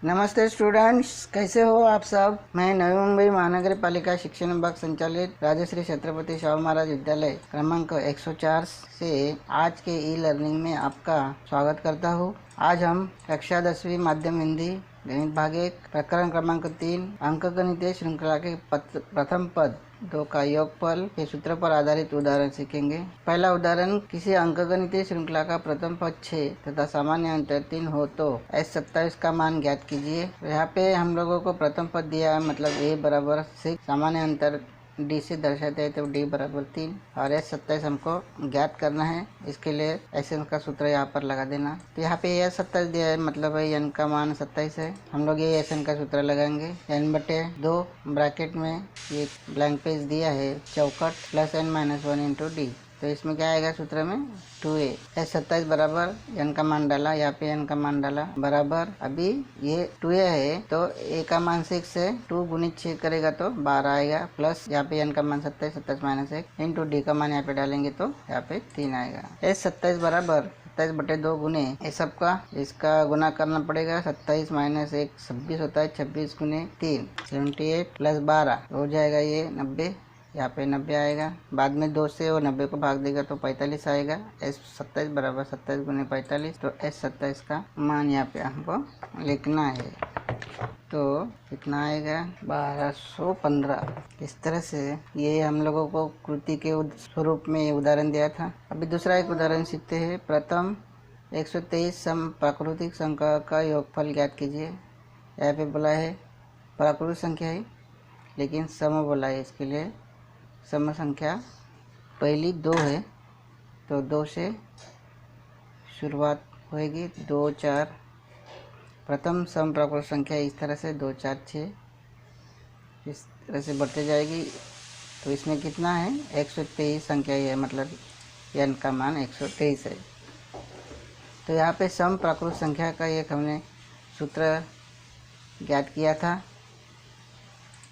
नमस्ते स्टूडेंट्स, कैसे हो आप सब। मैं नवी मुंबई महानगर पालिका शिक्षण विभाग संचालित राजश्री छत्रपति शाहू महाराज विद्यालय क्रमांक 104 से आज के ई लर्निंग में आपका स्वागत करता हूँ। आज हम कक्षा 10वीं माध्यम हिंदी गणित भाग 1 प्रकरण क्रमांक 3 अंकगणितीय श्रृंखला के प्रथम पद 2 का योगफल के सूत्र पर आधारित उदाहरण सीखेंगे। पहला उदाहरण, किसी अंकगणितीय श्रृंखला का प्रथम पद 6 तथा सामान्य अंतर 3 हो तो S27 का मान ज्ञात कीजिए। यहाँ पे हम लोगों को प्रथम पद दिया है, मतलब a बराबर 6, सामान्य अंतर d से दर्शाते हैं तो d बराबर 3 और S27 हमको ज्ञात करना है। इसके लिए SN का सूत्र यहाँ पर लगा देना। तो यहाँ पे S27 दिया है, मतलब है n का मान 27 है। हम लोग ये SN का सूत्र लगाएंगे। n/2 ब्रैकेट में ये ब्लैंक पेज दिया है चौकट प्लस n-1 इंटू डी। तो इसमें क्या आएगा सूत्र में 2a। S27 बराबर n का मान डाला, यहाँ पे n का मान डाला बराबर, अभी ये 2a है तो a का मान 6 है, 2 गुणित 6 करेगा तो 12 आएगा, प्लस यहाँ पे n का मान 27, 27 - 1 इंटू डी का मान यहाँ पे डालेंगे तो यहाँ पे 3 आएगा। S27 बराबर 27/2 गुने ये सब का इसका गुना करना पड़ेगा। 27 - 1 26 होता है, 26 गुने 3 78 प्लस 12 हो जाएगा ये 90। यहाँ पे 90 आएगा, बाद में 2 से और 90 को भाग देगा तो 45 आएगा। S27 बराबर 27 गुने 45, तो S27 का मान यहाँ पे हमको लिखना है। तो कितना आएगा 1215। इस तरह से ये हम लोगों को कृति के स्वरूप में उदाहरण दिया था। अभी दूसरा एक उदाहरण सीखते हैं। प्रथम 123 सम प्राकृतिक संख्या का योगफल ज्ञात कीजिए। यहाँ पे बोला है प्राकृतिक संख्या है लेकिन सम बोला है, इसके लिए सम संख्या पहली 2 है तो 2 से शुरुआत होएगी। 2 4 प्रथम सम प्राकृतिक संख्या इस तरह से 2 4 6 इस तरह से बढ़ते जाएगी। तो इसमें कितना है 123 संख्या ही है, मतलब n का मान 123 है। तो यहाँ पे सम प्राकृतिक संख्या का एक हमने सूत्र ज्ञात किया था।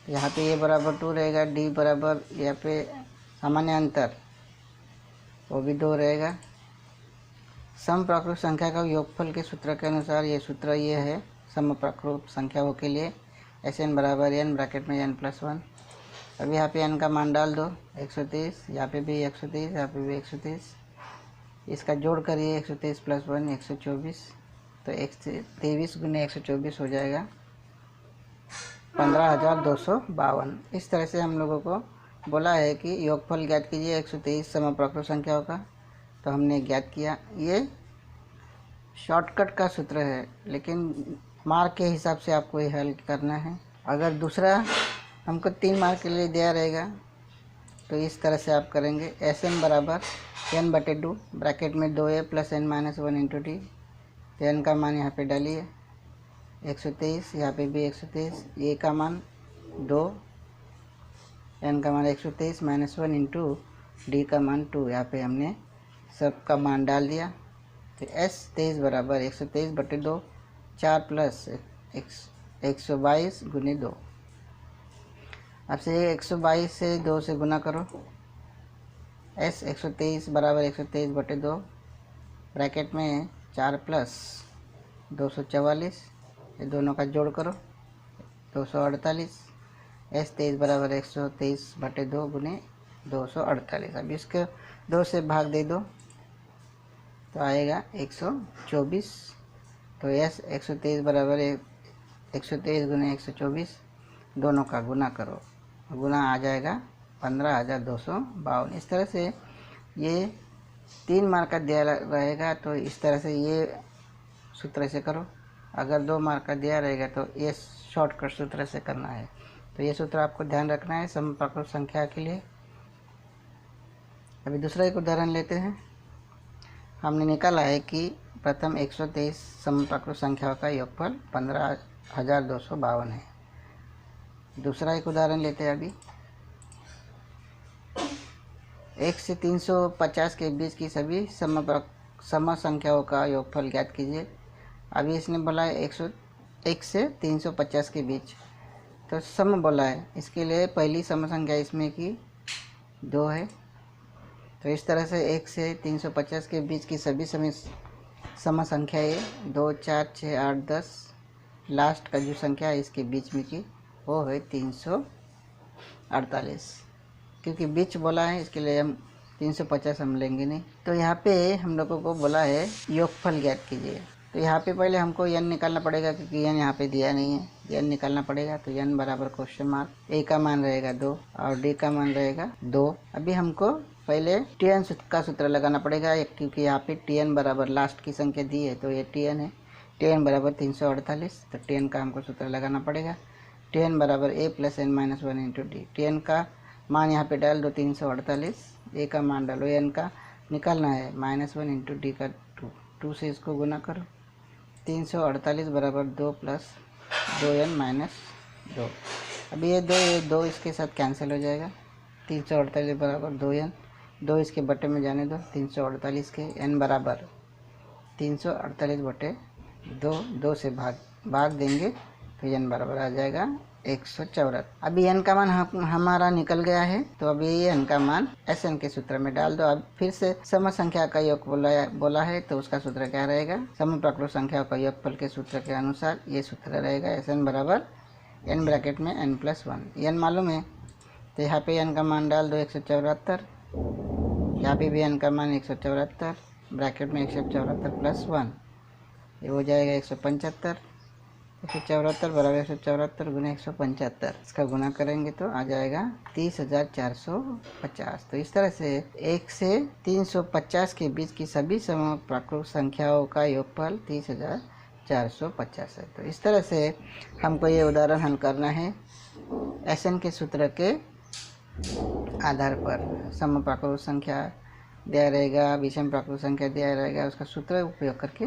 यहाँ पे a बराबर 2 रहेगा, d बराबर यहाँ पे सामान्य अंतर वो भी 2 रहेगा। सम प्राकृतिक संख्या का योगफल के सूत्र के अनुसार ये सूत्र ये है सम प्राकृतिक संख्याओं के लिए। Sn बराबर n ब्रैकेट में n+1। अब यहाँ पे n का मान डाल दो 123, यहाँ पे भी 123, यहाँ पे भी 123। इसका जोड़ करिए 123 + 1 124, तो 123 गुने 124 हो जाएगा 15,252। इस तरह से हम लोगों को बोला है कि योगफल ज्ञात कीजिए 123 सम प्राकृतिक संख्याओं का, तो हमने ज्ञात किया। ये शॉर्टकट का सूत्र है, लेकिन मार्क के हिसाब से आपको ये हल करना है। अगर दूसरा हमको 3 मार्क के लिए दिया रहेगा तो इस तरह से आप करेंगे। Sn बराबर n/2 ब्रैकेट में 2a plus n-1 into D. तो n का मान यहाँ पे डालिए 123, यहाँ पे भी 123, a का मान 2, n का मान 123 - 1 इंटू डी का मान 2। यहाँ पे हमने सब का मान डाल दिया। तो S23 बराबर 123/2 4 प्लस 122 गुने 2। अब से 122 से 2 से गुना करो। S 123 बराबर 123/2 ब्रैकेट में 4 प्लस 244, ये दोनों का जोड़ करो 248। S23 बराबर 123/2 गुने 248। अब इसके 2 से भाग दे दो तो आएगा 124। तो S 123 बराबर 123 गुने 124, दोनों का गुना करो, गुना आ जाएगा 15,252। इस तरह से ये 3 मार्क का दिया रहेगा तो इस तरह से ये सूत्र से करो। अगर 2 मार्क का दिया रहेगा तो ये शॉर्टकट सूत्र से करना है। तो ये सूत्र आपको ध्यान रखना है सम प्राकृतिक संख्या के लिए। अभी दूसरा एक उदाहरण लेते हैं। हमने निकाला है कि प्रथम 123 सम प्राकृतिक संख्याओं का योगफल 15,252 है। दूसरा एक उदाहरण लेते हैं। अभी 1 से 350 के बीच की सभी सम संख्याओं का योगफल ज्ञात कीजिए। अभी इसने बोला है 101 से 350 के बीच, तो सम बोला है, इसके लिए पहली सम संख्या इसमें की 2 है। तो इस तरह से 1 से 350 के बीच की सभी सम संख्याएँ 2 4 6 8 10 लास्ट का जो संख्या है इसके बीच में की वो है 348, क्योंकि बीच बोला है इसके लिए हम 350 हम लेंगे नहीं। तो यहाँ पे हम लोगों को बोला है योगफल ज्ञात कीजिए। तो यहाँ पे पहले हमको n निकालना पड़ेगा, क्योंकि n यहाँ पे दिया नहीं है, n निकालना पड़ेगा। तो n बराबर क्वेश्चन मार्क, a का मान रहेगा 2 और d का मान रहेगा 2। अभी हमको पहले tn का सूत्र लगाना पड़ेगा, क्योंकि यहाँ पे tn बराबर लास्ट की संख्या दी है तो ये tn है। tn बराबर 348, तो tn का हमको सूत्र लगाना पड़ेगा। tn बराबर a plus n minus 1 into D. tn का मान यहाँ पे डाल दो 348, a का मान डालो, n का निकालना है -1 इंटू डी का 2 से इसको गुना करो। 348 बराबर 2 प्लस 2n माइनस 2। अब ये 2 इसके साथ कैंसिल हो जाएगा। 348 बराबर 2n, 2 इसके बटे में जाने दो। 348 के n बराबर 348 बटे 2 से भाग देंगे तो n बराबर आ जाएगा 174। अभी n का मान हमारा निकल गया है, तो अभी n का मान Sn के सूत्र में डाल दो। अब फिर से सम संख्या का योग बोला है तो उसका सूत्र क्या रहेगा? समप्राकृत संख्या का योगफल के सूत्र के अनुसार ये सूत्र रहेगा Sn बराबर n ब्रैकेट में n प्लस 1। n मालूम है तो यहाँ पे n का मान डाल दो 174, यहाँ पे भी n का मान 174, ब्रैकेट में 174 प्लस 1, ये हो जाएगा 175। 174 बराबर 174 गुना 175, इसका गुना करेंगे तो आ जाएगा 30,450। तो इस तरह से 1 से 350 के बीच की सभी समप्राकृत संख्याओं का योगफल 30,450 है। तो इस तरह से हमको ये उदाहरण हल करना है Sn के सूत्र के आधार पर। समप्राकृत संख्या दिया रहेगा, विषम प्राकृत संख्या दिया रहेगा, उसका सूत्र उपयोग करके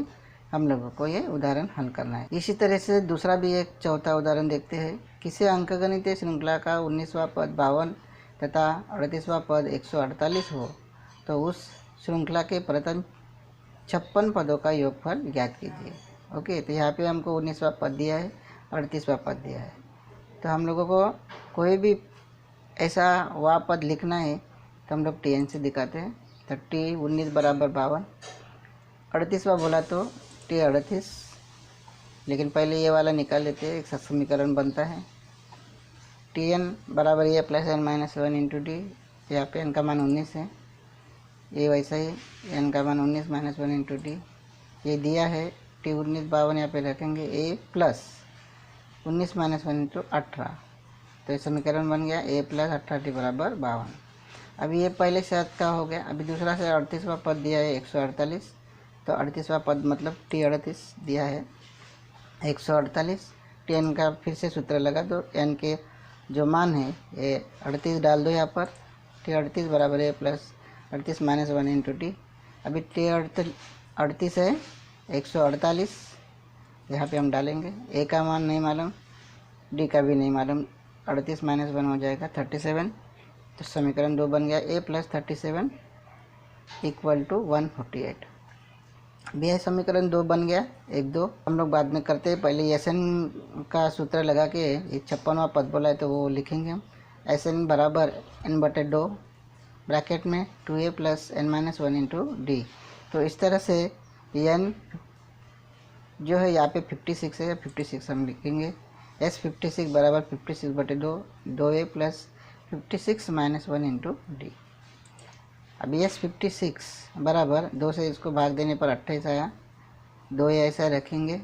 हम लोगों को ये उदाहरण हल करना है। इसी तरह से दूसरा भी एक चौथा उदाहरण देखते हैं। किसी अंकगणितीय श्रृंखला का 19वां पद 52 तथा 38वां पद 148 हो तो उस श्रृंखला के प्रथम 56 पदों का योगफल ज्ञात कीजिए। ओके, तो यहाँ पे हमको 19वां पद दिया है, 38वां पद दिया है। तो हम लोगों को कोई भी ऐसा वां पद लिखना है तो हम लोग tn से दिखाते हैं। 19 बराबर 52, 38वां बोला तो t 38, लेकिन पहले ये वाला निकाल लेते हैं, एक समीकरण बनता है tn बराबर ये plus n minus 1 into D. यहाँ पे n का मान 19 है, ये वैसा ही n का मान 19 माइनस 1 इंटू डी। ये दिया है t 19 52, यहाँ पे रखेंगे a प्लस 19 माइनस 1 इंटू 18, तो ये समीकरण बन गया a प्लस 18t बराबर 52। अभी ये पहले से का हो गया। अभी दूसरा से 38वां पद दिया है 148, तो 38वां पद मतलब t 38 दिया है 148। tn का फिर से सूत्र लगा दो, n के जो मान है ये 38 डाल दो यहाँ पर। t 38 बराबर है प्लस 38 माइनस 1 इंटू टी। अभी t 38 है 148, यहाँ पे हम डालेंगे। a का मान नहीं मालूम, d का भी नहीं मालूम, 38 माइनस 1 हो जाएगा 37। तो समीकरण 2 बन गया a प्लस 37 इक्वल टू 148। भी है समीकरण 2 बन गया। 1 2 हम लोग बाद में करते हैं, पहले Sn का सूत्र लगा के ये 56वां पद बोला है तो वो लिखेंगे हम। Sn बराबर n बटे 2 ब्रैकेट में 2a plus n minus 1 into D. तो इस तरह से n जो है यहाँ पे 56 है, 56 हम लिखेंगे। S56 बराबर 56 बटे 2, 2a plus 56 minus 1 into D. अभी S56 बराबर 2 से इसको भाग देने पर 28 आया, 2 ऐसा रखेंगे,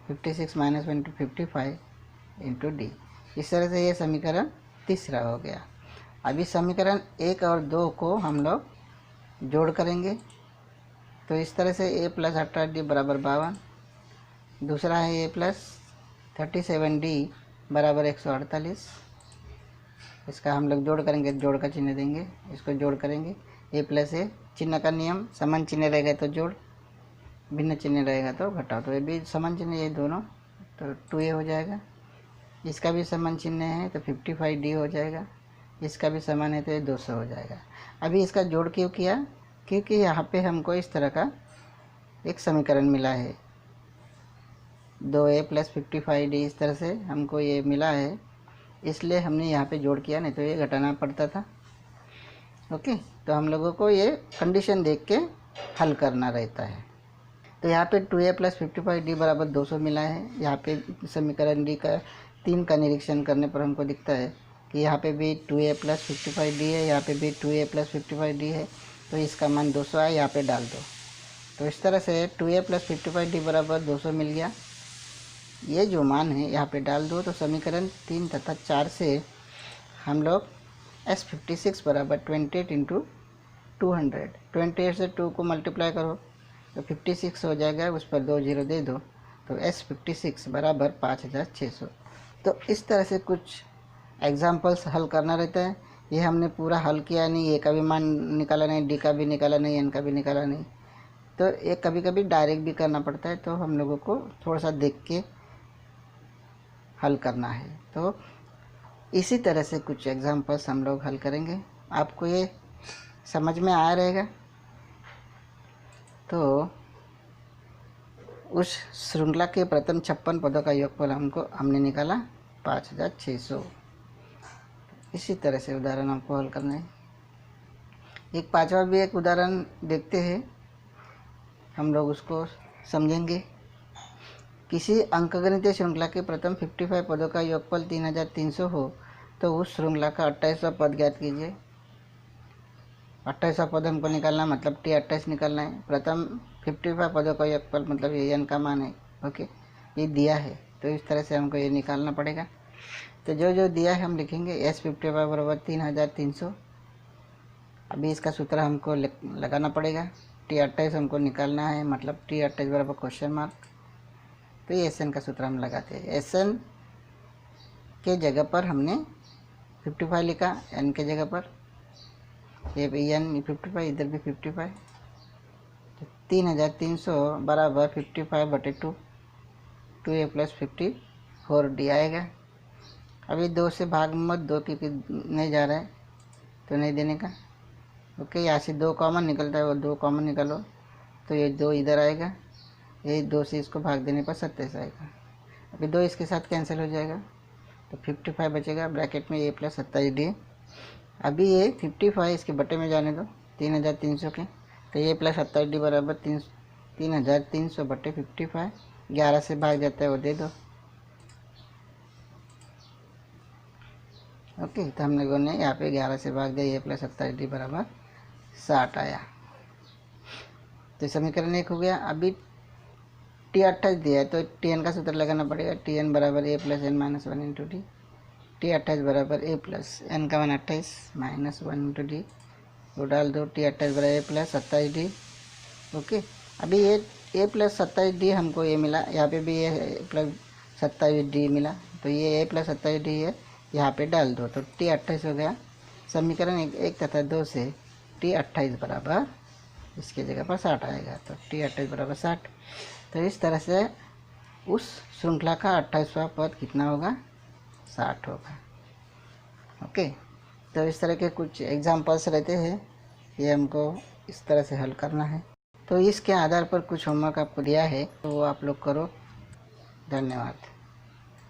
56 माइनस 1 इंटू 55 इंटू डी। इस तरह से ये समीकरण तीसरा हो गया। अभी समीकरण 1 और 2 को हम लोग जोड़ करेंगे, तो इस तरह से a प्लस 18d बराबर 52, दूसरा है a प्लस 37d बराबर 148। इसका हम लोग जोड़ करेंगे, जोड़ का चिन्ह देंगे, इसको जोड़ करेंगे। ए प्लस ए, चिन्ह का नियम, समान चिन्ह रहेगा तो जोड़, भिन्न चिन्ह रहेगा तो घटाओ। तो ये भी समान चिन्ह, ये दोनों, तो 2a हो जाएगा। इसका भी समान चिन्ह है तो 55d हो जाएगा, इसका भी समान है तो ये 200 हो जाएगा। अभी इसका जोड़ क्यों किया? क्योंकि यहाँ पे हमको इस तरह का एक समीकरण मिला है, 2a प्लस 55d, इस तरह से हमको ये मिला है, इसलिए हमने यहाँ पे जोड़ किया, नहीं तो ये घटाना पड़ता था। ओके, तो हम लोगों को ये कंडीशन देख के हल करना रहता है। तो यहाँ पे 2a प्लस 55d बराबर 200 मिला है। यहाँ पे समीकरण डी का 3 का निरीक्षण करने पर हमको दिखता है कि यहाँ पे भी 2a प्लस 55d है, यहाँ पे भी 2a प्लस 55d है, तो इसका मान 200 है, यहाँ पे डाल दो। तो इस तरह से 2a प्लस 55d बराबर 200 मिल गया। ये जो मान है यहाँ पे डाल दो, तो समीकरण 3 तथा 4 से हम लोग S56 बराबर 28 इंटू 200, 28 से 2 को मल्टीप्लाई करो तो 56 हो जाएगा, उस पर 2 जीरो दे दो, तो S56 बराबर 5600। तो इस तरह से कुछ एग्जाम्पल्स हल करना रहता है। ये हमने पूरा हल किया नहीं, ए का भी मान निकाला नहीं, डी का भी निकाला नहीं, एन का भी निकाला नहीं, तो ये कभी कभी डायरेक्ट भी करना पड़ता है, तो हम लोगों को थोड़ा सा देख के हल करना है। तो इसी तरह से कुछ एग्जाम्पल्स हम लोग हल करेंगे। आपको ये समझ में आया रहेगा। तो उस श्रृंखला के प्रथम 56 पदों का योगफल हमने निकाला 5600। इसी तरह से उदाहरण हमको हल करना है। एक पांचवा भी एक उदाहरण देखते हैं, हम लोग उसको समझेंगे। किसी अंकगणितीय श्रृंखला के प्रथम 55 पदों का योगफल 3300 हो तो उस श्रृंखला का 28वां पद ज्ञात कीजिए। 28वां पद हमको निकालना, मतलब T28 निकालना है। प्रथम 55 पदों का योगफल मतलब ये n का मान है। ओके, ये दिया है, तो इस तरह से हमको ये निकालना पड़ेगा। तो जो जो दिया है हम लिखेंगे। S55 बराबर 3300। अभी इसका सूत्र हमको लगाना पड़ेगा। T28 हमको निकालना है, मतलब T28 बराबर क्वेश्चन मार्क। तो ये SN का सूत्र हम लगाते हैं। SN के जगह पर हमने 55 लिखा, N के जगह पर ये N 55, इधर भी 55, तो 3300 बराबर 55/2, 2a प्लस 54d आएगा। अभी 2 से भाग मत दो, क्योंकि नहीं जा रहा है तो नहीं देने का। ओके, यहाँ से 2 कॉमन निकलता है, वो 2 कॉमन निकालो, तो ये 2 इधर आएगा, ये 2 से इसको भाग देने पर 27 आएगा। अभी 2 इसके साथ कैंसिल हो जाएगा, तो 55 बचेगा, ब्रैकेट में a प्लस 27d। अभी ये 55 इसके बटे में जाने दो 3300 के, तो ये प्लस 27d बराबर 3300 बटे 55, 11 से भाग जाता है, वो दे दो। ओके, तो हम लोगों ने यहाँ पे 11 से भाग दिया, ये प्लस 27d बराबर 60 आया। तो समीकरण 1 हो गया। अभी T28 दिया है, तो Tn का सूत्र लगाना पड़ेगा। Tn बराबर a plus n minus 1 into D. T28 बराबर a प्लस n का 1 28 माइनस 1 इंटू डी, वो डाल दो। T28 बराबर a प्लस 27d। ओके, अभी ये a प्लस 27d हमको ये मिला, यहाँ पे भी a प्लस 27d मिला, तो ये a प्लस 27d है, यहाँ पे डाल दो, तो T28 हो गया। समीकरण 1 तथा 2 से T28 बराबर इसके जगह पर 60 आएगा, तो T28 बराबर 60। तो इस तरह से उस श्रृंखला का 28वां पद कितना होगा, 60 होगा। ओके, तो इस तरह के कुछ एग्जाम्पल्स रहते हैं, ये हमको इस तरह से हल करना है। तो इसके आधार पर कुछ होमवर्क आपको दिया है, तो वो आप लोग करो। धन्यवाद।